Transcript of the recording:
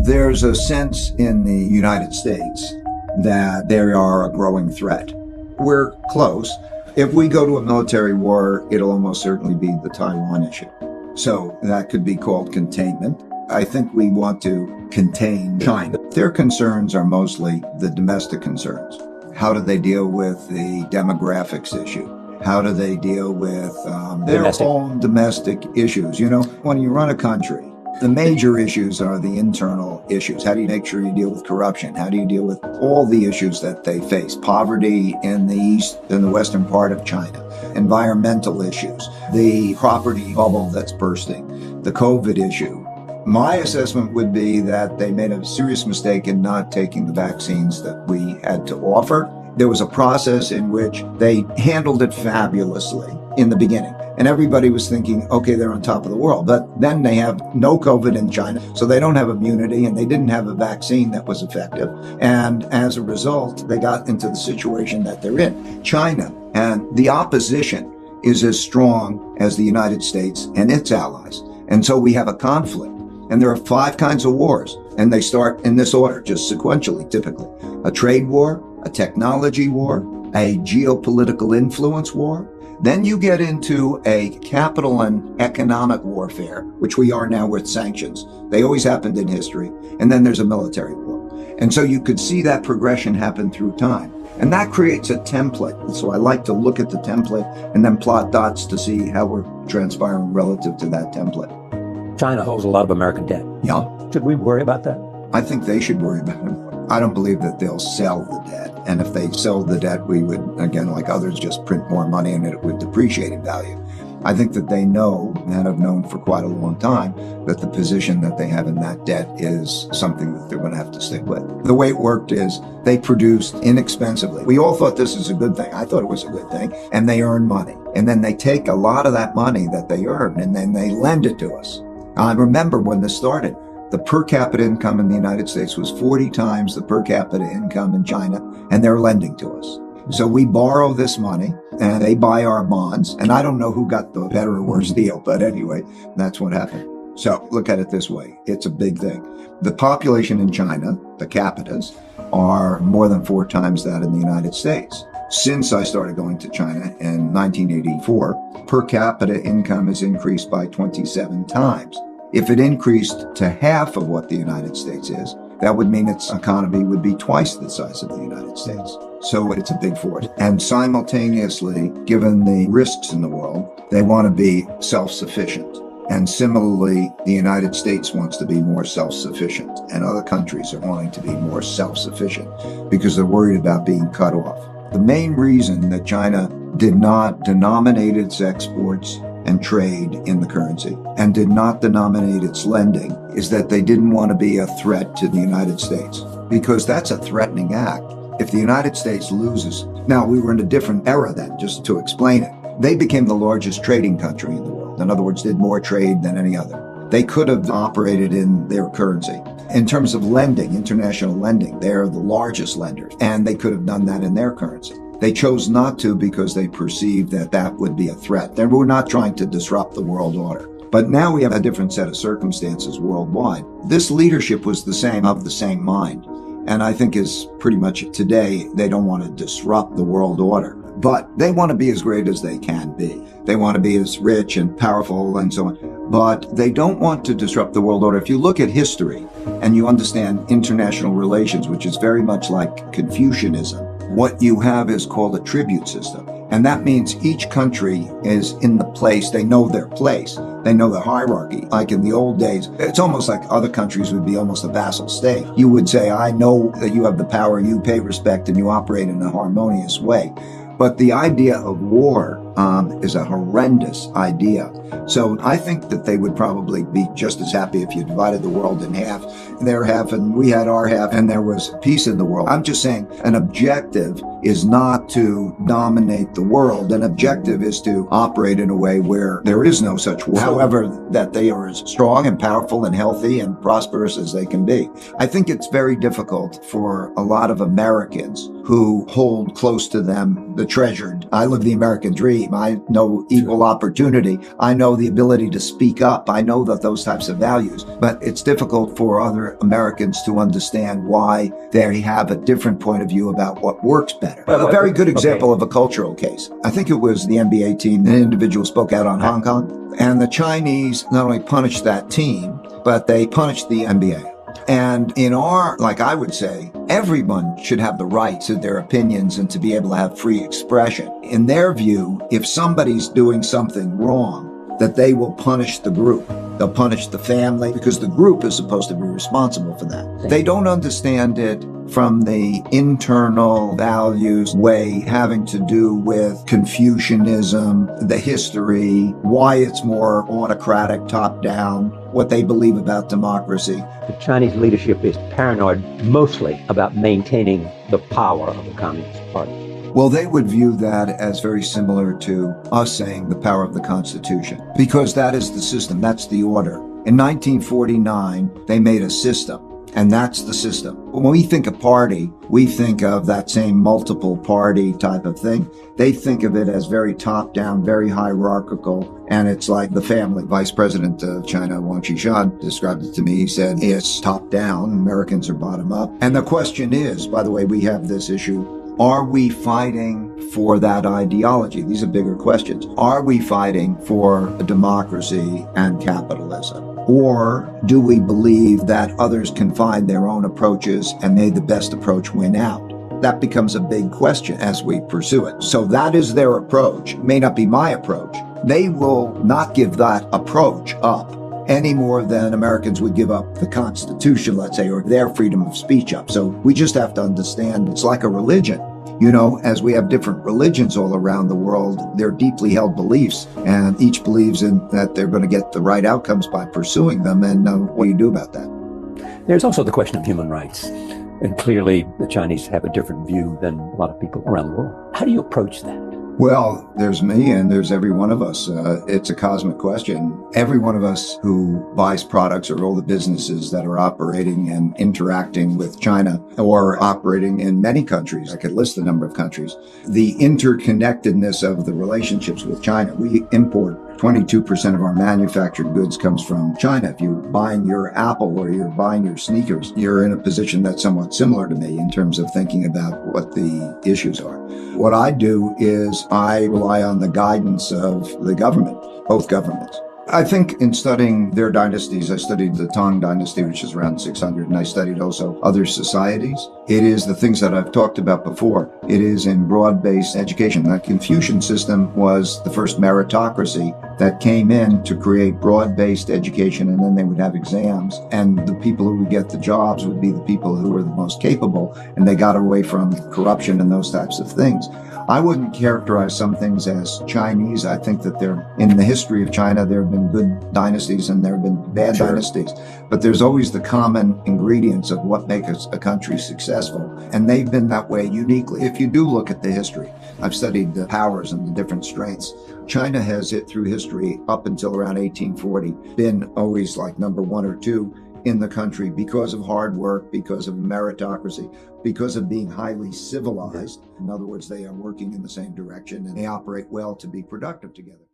There's a sense in the United States that they are a growing threat. We're close. If we go to a military war, it'll almost certainly be the Taiwan issue. So that could be called containment. I think we want to contain China. Their concerns are mostly the domestic concerns. How do they deal with the demographics issue? How do they deal with their own domestic issues? You know, when you run a country, the major issues are the internal issues. How do you make sure you deal with corruption? How do you deal with all the issues that they face? Poverty in the east, in the western part of China, environmental issues, the property bubble that's bursting, the COVID issue. My assessment would be that they made a serious mistake in not taking the vaccines that we had to offer. There was a process in which they handled it fabulously in the beginning. And everybody was thinking, okay, they're on top of the world. But then they have no COVID in China, so they don't have immunity, and they didn't have a vaccine that was effective. And as a result, they got into the situation that they're in. China and the opposition is as strong as the United States and its allies. And so we have a conflict. And there are 5 kinds of wars, and they start in this order, just sequentially, typically. A trade war, a technology war, a geopolitical influence war. Then you get into a capital and economic warfare, which we are now with sanctions. They always happened in history. And then there's a military war. And so you could see that progression happen through time. And that creates a template. So I like to look at the template and then plot dots to see how we're transpiring relative to that template. China owes a lot of American debt. Yeah. Should we worry about that? I think they should worry about it. I don't believe that they'll sell the debt. And if they sell the debt, we would, again, like others, just print more money and it would depreciate in value. I think that they know, and have known for quite a long time, that the position that they have in that debt is something that they're going to have to stick with. The way it worked is they produced inexpensively. We all thought this is a good thing. I thought it was a good thing. And they earn money. And then they take a lot of that money that they earn and then they lend it to us. I remember when this started, the per capita income in the United States was 40 times the per capita income in China, and they're lending to us. So we borrow this money and they buy our bonds. And I don't know who got the better or worse deal, but anyway, that's what happened. So look at it this way. It's a big thing. The population in China, the capitas, are more than 4 times that in the United States. Since I started going to China in 1984, per capita income has increased by 27 times. If it increased to half of what the United States is, that would mean its economy would be twice the size of the United States. So it's a big force. And simultaneously, given the risks in the world, they want to be self-sufficient. And similarly, the United States wants to be more self-sufficient, and other countries are wanting to be more self-sufficient because they're worried about being cut off. The main reason that China did not denominate its exports and trade in the currency and did not denominate its lending is that they didn't want to be a threat to the United States, because that's a threatening act. If the United States loses, now we were in a different era then, just to explain it. They became the largest trading country in the world. In other words, did more trade than any other. They could have operated in their currency. In terms of lending, international lending, they're the largest lenders, and they could have done that in their currency. They chose not to because they perceived that that would be a threat. They were not trying to disrupt the world order. But now we have a different set of circumstances worldwide. This leadership was the same, of the same mind. And I think is pretty much today, they don't want to disrupt the world order. But they want to be as great as they can be. They want to be as rich and powerful and so on. But they don't want to disrupt the world order. If you look at history and you understand international relations, which is very much like Confucianism, what you have is called a tribute system. And that means each country is in the place, they know their place, they know the hierarchy. Like in the old days, it's almost like other countries would be almost a vassal state. You would say, I know that you have the power, you pay respect, and you operate in a harmonious way. But the idea of war is a horrendous idea. So I think that they would probably be just as happy if you divided the world in half, their half and we had our half, and there was peace in the world. I'm just saying an objective is not to dominate the world. An objective is to operate in a way where there is no such world. However, that they are as strong and powerful and healthy and prosperous as they can be. I think it's very difficult for a lot of Americans who hold close to them the treasured. I live the American dream. I know equal opportunity. I know the ability to speak up. I know that those types of values, but it's difficult for other Americans to understand why they have a different point of view about what works better. A very good example of a cultural case. I think it was the NBA team. An individual spoke out on Hong Kong, and the Chinese not only punished that team, but they punished the NBA. And in our, like I would say, everyone should have the right to their opinions and to be able to have free expression. In their view, if somebody's doing something wrong, that they will punish the group. They'll punish the family because the group is supposed to be responsible for that. They don't understand it from the internal values way having to do with Confucianism, the history, why it's more autocratic, top-down, what they believe about democracy. The Chinese leadership is paranoid mostly about maintaining the power of the Communist Party. Well, they would view that as very similar to us saying the power of the Constitution, because that is the system, that's the order. In 1949, they made a system, and that's the system. When we think of party, we think of that same multiple party type of thing. They think of it as very top-down, very hierarchical, and it's like the family. Vice President of China, Wang Qishan, described it to me. He said, it's top-down, Americans are bottom-up. And the question is, by the way, we have this issue, are we fighting for that ideology? These are bigger questions. Are we fighting for a democracy and capitalism? Or do we believe that others can find their own approaches and may the best approach win out? That becomes a big question as we pursue it. So that is their approach. It may not be my approach. They will not give that approach up any more than Americans would give up the Constitution, let's say, or their freedom of speech up. So we just have to understand it's like a religion. You know, as we have different religions all around the world, they're deeply held beliefs, and each believes in that they're going to get the right outcomes by pursuing them. And what do you do about that? There's also the question of human rights. And clearly, the Chinese have a different view than a lot of people around the world. How do you approach that? Well, there's me and there's every one of us. It's a cosmic question. Every one of us who buys products or all the businesses that are operating and interacting with China or operating in many countries, I could list the number of countries, the interconnectedness of the relationships with China. We import 22% of our manufactured goods comes from China. If you're buying your Apple or you're buying your sneakers, you're in a position that's somewhat similar to me in terms of thinking about what the issues are. What I do is I rely on the guidance of the government, both governments. I think in studying their dynasties, I studied the Tang dynasty, which is around 600, and I studied also other societies. It is the things that I've talked about before. It is in broad-based education. That Confucian system was the first meritocracy that came in to create broad-based education, and then they would have exams, and the people who would get the jobs would be the people who were the most capable, and they got away from corruption and those types of things. I wouldn't characterize some things as Chinese. I think that in the history of China, there have been good dynasties and there have been bad dynasties, but there's always the common ingredients of what makes a country successful. And they've been that way uniquely. If you do look at the history, I've studied the powers and the different strengths. China has it through history up until around 1840, been always like number one or two in the country because of hard work, because of meritocracy, because of being highly civilized. In other words, they are working in the same direction and they operate well to be productive together.